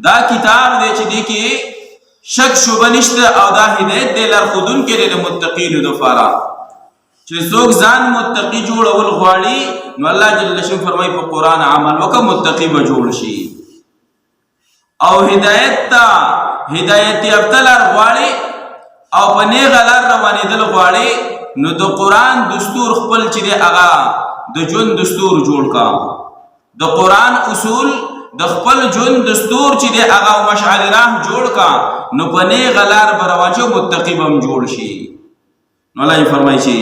دا کتاب دی چې دی کې شک شبه نشته او دا هدایت دی لارښودونکی دی د متقینو دپاره چې څوک ځان متقي جوړول غواړي نو الله جل شانه فرمایي په قرآن عمل وکړه متقي به جوړ شي او هدایت ته هدایت یافته لار غواړي او په نیغه لار روانېدل غواړي نو د قرآن دستور خپل چې دی هغه د ژوند دستور جوړ کا د قرآن اصول د خپل ژوند دستور چې دی هغه مشعل راه جوړ کا نو په نیغه لار به روان شي متقي به هم جوړ شي نو الله یې فرمایي چې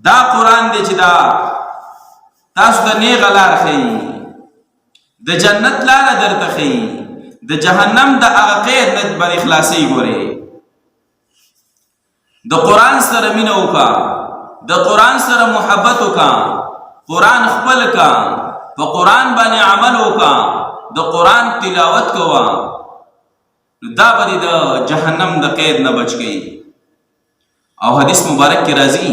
دا قرآن دی چې دا تاسو د نیغه لار ښیي د جنت لاره درته ښیي د جهنم د هغه قید نه بر اخلاصي ګوري د قرآن سره مینه وکړه د قرآن سره محبت وکړه قرآن خپل کا په قرآن باندې عمل وکړه د قرآن تلاوت کوه دا به د جهنم د قید نه بچ کړي او حدیث مبارک کې راځي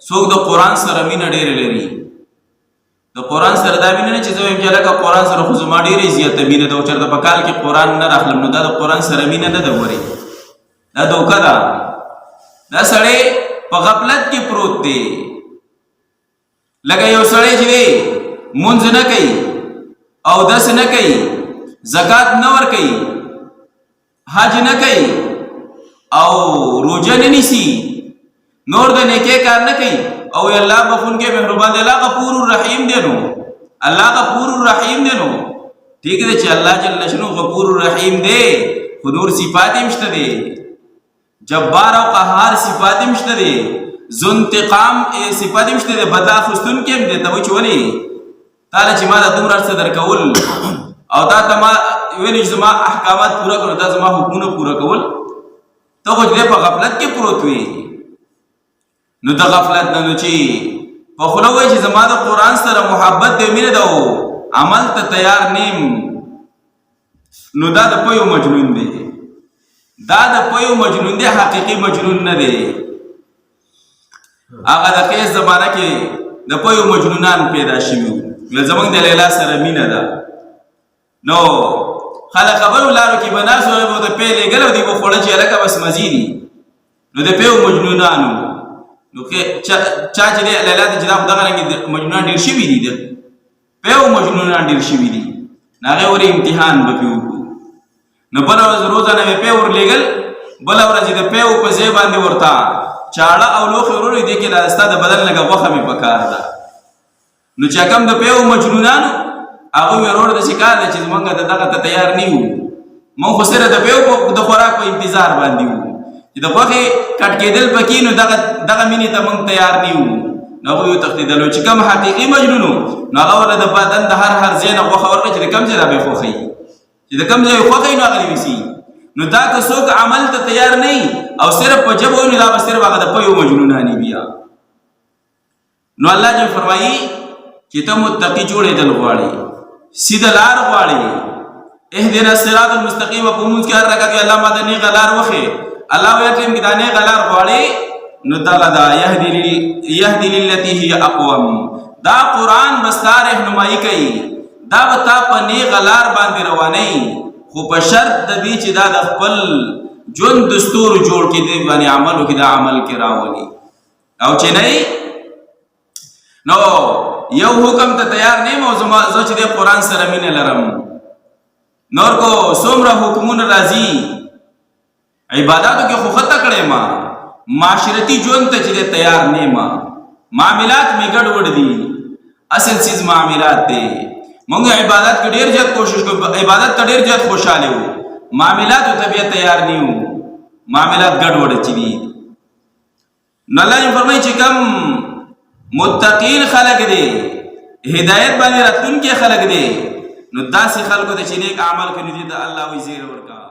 څوک د قرآن سره مینه ډېره لري د قرآن سره دا مینه نه چې زه وایم چې لکه قرآن سره خو زما ډېرې زیاته مینه ده او چېرته په کال کې قرآن نه راخلم نو دا د قرآن سره مینه نه ده ګورې دا دوکه ده دا سړی په غفلت کې پروت دی لکه یو سړی چې دی مونځ نه کوي اودس نه کوي زکات نه ورکوي حج نه کوي او روژه نه نیسي نور د نیکۍ کار نه کوي او الله بخونکی مهربان دی الله غفور الرحیم دی نو الله غفور الرحیم دی نو ٹھیک دی چې الله جل شانه غفور الرحیم دی خو نور صفات یې مشته دی جبار او قهار صفات یې مشته دی ذو انتقام صفات یې مشته دی بدلا خستونکی هم دی ته وایي چې ولې تعالی چې ما دا دومره څه درکول او دا ته ما ویلي چې زما احکامات پوره کړو دا زما حکمونه پوره کول ته خو چې په غفلت کې پروت وي نو د غفلت نه نو چې په خوله وایي چې زما د قرآن سره محبت دی مینه ده او عمل ته تیار نیم نو دا د پویو مجنون دی دا د پویو مجنون دی حقیقي مجنون نه دی هغه د قیس زمانه کې د پویو مجنونان پیدا شوي وو زمونږ د لیلا سره مینه ده نو خلک خبرو لارو کې به ناست وی به د پی لېږل او دوی به خوړه چې هلکه بس مزې دي نو د پیو مجنونانو نو چا چې دی لیلا ته چې دا خو دغه رنګې مجنونان ډېر شوي دي د پیو مجنونان ډېر شوي دي نو هغې ورې امتحان به پې وکړو نو بله ورځ روزانه مې پی ورلېږل بله ورځ د پیو په ځای باندې ورته چاړه او لوښې وروړو دې کې دا ستا د بدن لږه غوښه مې په کار ده نو چې کوم د پیو مجنونانو هغوی مې وروړو داسې کار دی چې زمونږ د دغه ته تیار نه یو مونږ خو صرف د پیو د خوراک په انتظار باندې وو چې د غوښې کټ کېدل پکې نو دغه مینې ته مونږ تیار نه یو نو هغوی وتښتېدل چې کوم حقیقي مجنون و نو هغه ورله د بدن د هر ځای نه غوښه ورکړه چې د کوم ځای را به خوښوي چې د کوم ځای خوښوي نو هغه دې ویسي نو دا که څوک عمل ته تیار نه وي او صرف په ژبه وي نو دا به صرف هغه د پیو مجنونانې بیا نو الله جل فرمایي چې ته متقي جوړېدل غواړې سیده لار غواړې اهدنا الصراط المستقیم په مونځ کې هر رکعت کې الله ما د نیغه لار وښې الله وایي ټیم کې دا نیغه لار غواړې نو دغه دا یهدي للتي هي اقوم دا قرآن به ستا رهنمایي کوي دا به تا په نیغه لار باندې روانوي خو په شرط د دې چې دا د خپل ژوند دستور جوړ کړي دی باندې عمل وکړي دا عمل کې راولي او چې نه نو یو حکم ته تیار نه یم او زه چې د قرآن سره مینه لرم نور کو څومره حکمونه راځي عباداتو کې خو ښه تکړه یم معاشرتي ژوند ته چې تیار نه یم معاملات مې ګډوډ دي اصل چیز معاملات دی مونږ عبادت کې ډېر زیات کوشش کوو عبادت ته ډېر زیات خوشحاله وو معاملاتو ته بیا تیار نه یو معاملات ګډوډ چې دي نو الله یې فرمایي چې کوم متقین خلق دی هدایت باندې راتلونکي خلق دی نو داسې خلکو ته چې نیک عمل کوي نو دې ته الله وایي زیر ورکړه